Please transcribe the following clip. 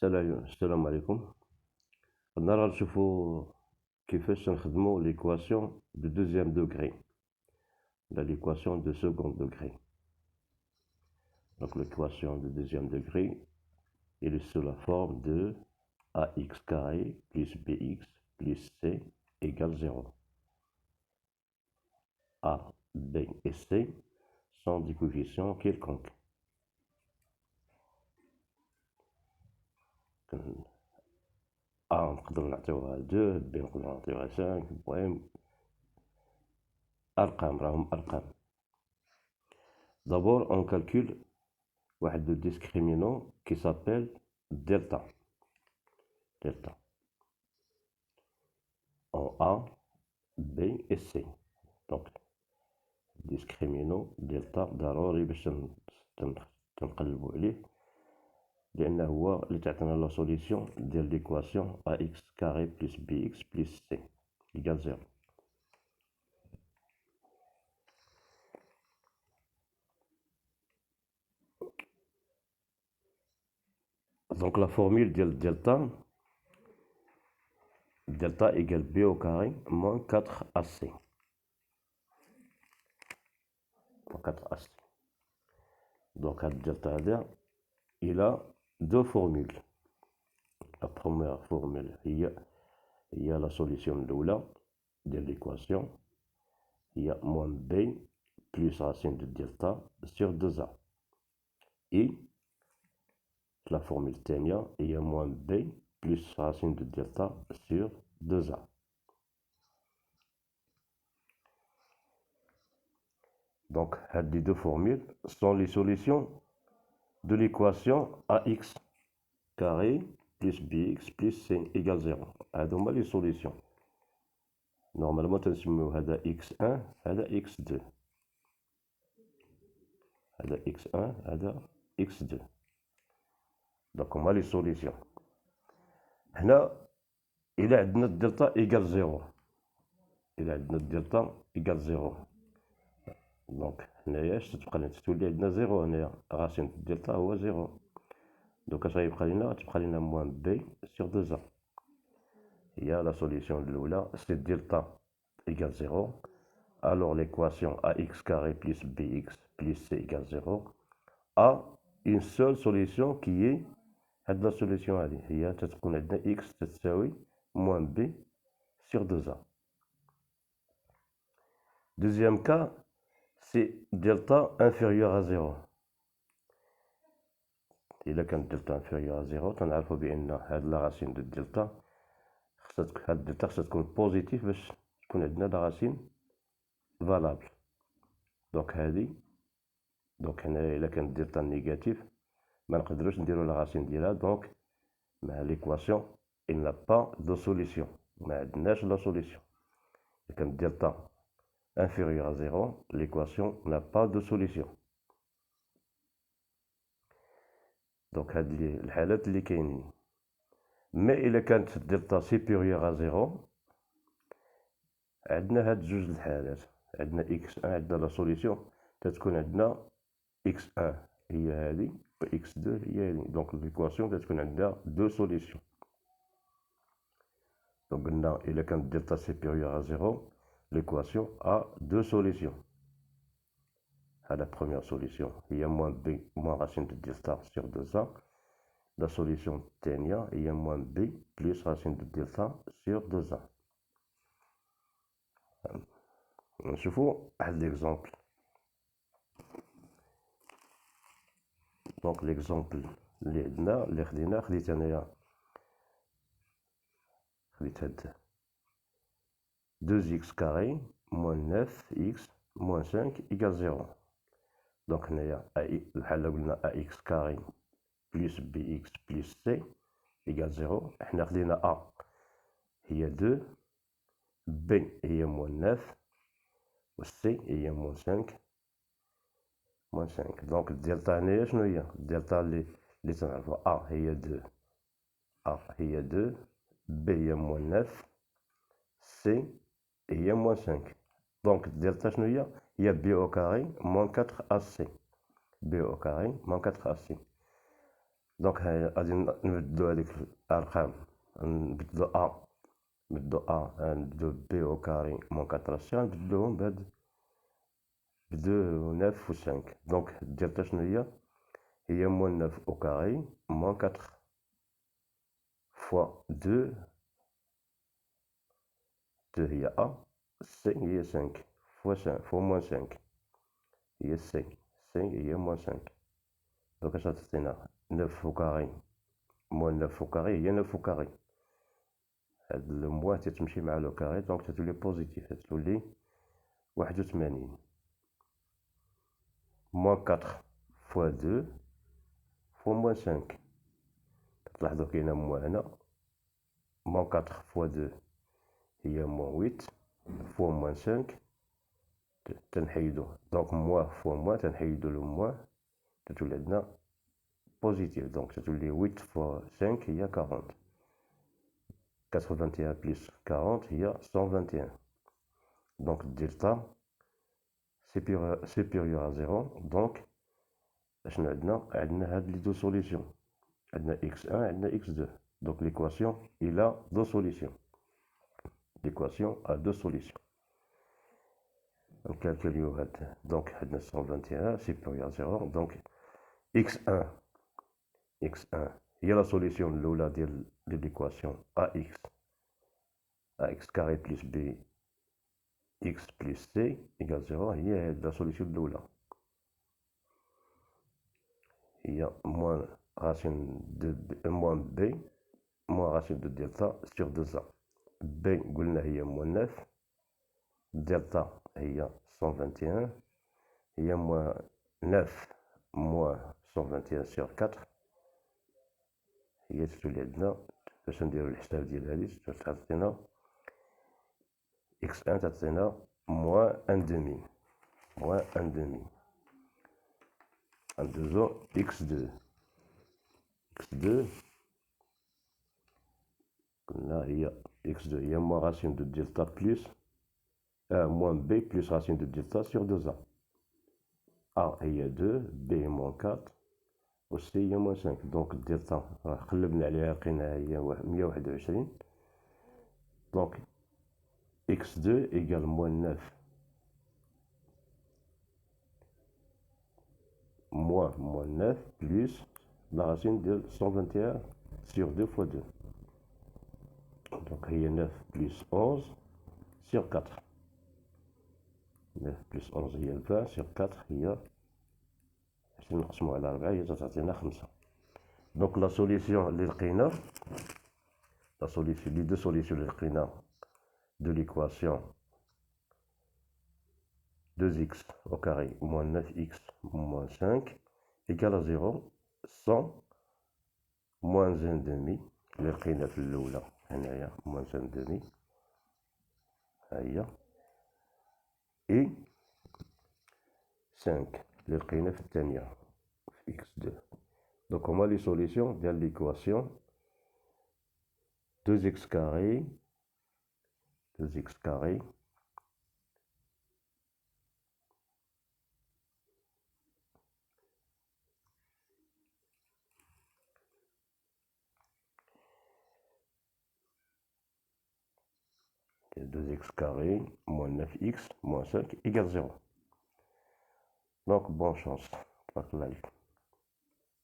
السلام عليكم. النهار نشوفو كيفاش نخدمو l'équation de deuxième degré, l'équation de second degré. Donc l'équation de deuxième degré, elle est sous la forme de ax carré plus bx plus c égale 0. A, b et c sont des coefficients quelconques. A نقدر نعطيوها 2, b نقدر نعطيوها 5, المهم أرقام راهم أرقام. D'abord on calcule le discriminant qui s'appelle delta. En A, B et C. Donc discriminant delta ضروري باش تنقلبوا عليه لأنه هو اللي تعطينا لا سوليسيون ديال ليكواسيون ax carré plus bx plus c égale 0. Donc la formule ديال delta égale b au carré moins 4ac. 4ac. Donc le delta il a deux formules. La première formule il y a la solution de l'équation, il y a moins b plus racine de delta sur 2a. Et la formule tenia, il y a moins b plus racine de delta sur 2a. Donc les deux formules sont les solutions de l'équation ax carré plus bx plus c égale 0. هذوما les solutions. Normalement تنسميو هذا x1 هذا x2. هذا x1 هذا x2. Donc هما les solutions. هنا إلا عندنا الدلتا إيكال 0. إلا عندنا الدلتا إيكال 0. دونك هنايا اش تتبقى لنا؟ تولي عندنا 0 هنايا راسين الدلتا هو 0. دونك اش غيبقى لنا؟ تبقى لنا موان بي سور 2 ا. هي لا سوليسيون الأولى سي دلتا إيكال 0. Alors l'équation ax carré plus bx plus c égale 0 a une seule solution qui est هاد لا سوليسيون هادي هي تتكون عندنا x تساوي موان b sur 2a. Deuxième cas, c'est delta inférieur à 0. إلا كان delta inférieur à 0 تنعرفو بأن هاد لا راسين دو delta هاد الدلتا خصها تكون بوزيتيف باش تكون عندنا لا راسين فالابل. دونك هادي هنايا إلا كان delta نيجاتيف ما نقدروش نديرو لا راسين ديالها. دونك مع ليكواسيون il n'a pas de solution. ما عندناش لا سوليسيون. إلا كان delta inférieur à 0, l'équation n'a pas de solution. Donc هاد الحالات اللي كاينين. مي إلا كانت دلتا سيبيريور à 0 عندنا هاد جوج الحالات. عندنا x1 عندنا لا سوليسيون تتكون عندنا x1 هي هادي و x2 هي هادي. دونك ليكواسيون تتكون عندها دو سوليسيون. دونك قلنا إلا كانت دلتا سيبيريور à 0 l'équation a deux solutions. La première solution, il y a moins b moins racine de delta sur 2a. La solution tenia, il y a moins b plus racine de delta sur 2a. نشوفوا واحد l'exemple. Donc l'exemple اللي عندنا اللي خدينا خديت انايا خديت هاد 2x carré moins 9x moins 5 égale 0. Donc هنايا الحالة قلنا ax carré plus bx plus c égale 0. احنا خدينا a هي 2 b هي moins 9 و c هي moins 5. دونك الدلتا هنايا شنو هي؟ الدلتا اللي تنعرفو a هي 2 b هي moins 9 c هي moins 5. دونك الدلتا شنو هي؟ هي b au carré moins 4ac. b au carré moins 4ac. دونك غادي نبدلو هاديك الأرقام، نبدلو نبدلو بي أو كاري موان 4 سي، غنبدلوهم بهاد بدو 9 و 5. دونك الدلتا شنو هي موان 9 أو كاري موان 4 فوا 2 هي أ، سي هي 5 فوا موان 5 هي سي هي موان 5. دونك اش غتعطينا 9 أو كاري موان 9 أو كاري هي 9 أو كاري، هاد الموان تتمشي مع لو كاري دونك تتولي بوزيتيف، تتولي 81 موان 4 فوا 2 فوا موان 5. تلاحظوا كاينه موان هنا، موان 4 فوا 2 هي موان 8 فوا موان 5 تنحيدو، دونك موان فوا موان تنحيدو لو موان تتولي عندنا بوزيتيف، دونك تتولي 8 فوا 5 هي 40، 81 بلس 40 هي 121. دونك الدلتا سوبيريور ا زيرو. دونك اشنو عندنا هاد لي دو سوليسيون، عندنا x1 عندنا x2. دونك ليكواسيون الى دو سوليسيون، ليكواسيون ا دو سوليسيون. نكالكوليو هاد، دونك عندنا 121 سوبيريور ا زيرو. دونك x1 هي لا سوليسيون الاولى ديال ليكواسيون ax كاري بلس b x بلس c إيكال 0، هي هاد لا سوليسيون الاولى، هي موان راسين دو موان بي موان راسين دو دلتا سور 2a. بي قلنا هي موان 9، دلتا هي 121 هي موان 9 موان 121 سور 4، هي تولي عندنا باش نديرو الحساب ديال هادي تعطينا x1 تعطينا موان 1 دومي، موان 1 دومي. ندوزو x2 قلنا هي x2 هي موان راسين دو دلتا بلس موان بي بلس راسين دو دلتا سور 2a. a هي 2 b موان 4 و c هي موان 5. دونك الدلتا قلبنا عليها لقيناها هي 121. دونك x2 إيكال موان 9 موان 9 بلس لا راسين ديال 121 سور 2 فوا 2. دونك هي 9 بلس 11 سور 4، 9 بلس 11 هي 20 سور 4 هي 20 نقسمو على 4 هي تعطينا 5. دونك لا سوليسيون اللي لقينا، لا سوليسيون لي دو سوليسيون اللي لقينا de l'équation 2x au carré moins 9x moins 5 égale à 0 sans moins 1 demi اللي لقينا في الأولى هنايا moins 1 demi هاهي، et 5 اللي لقينا في الثانية في x2. donc هما لي سوليسيون ديال l'équation 2x carré 2x carré moins 9x moins 5 égale 0. Donc bonne chance.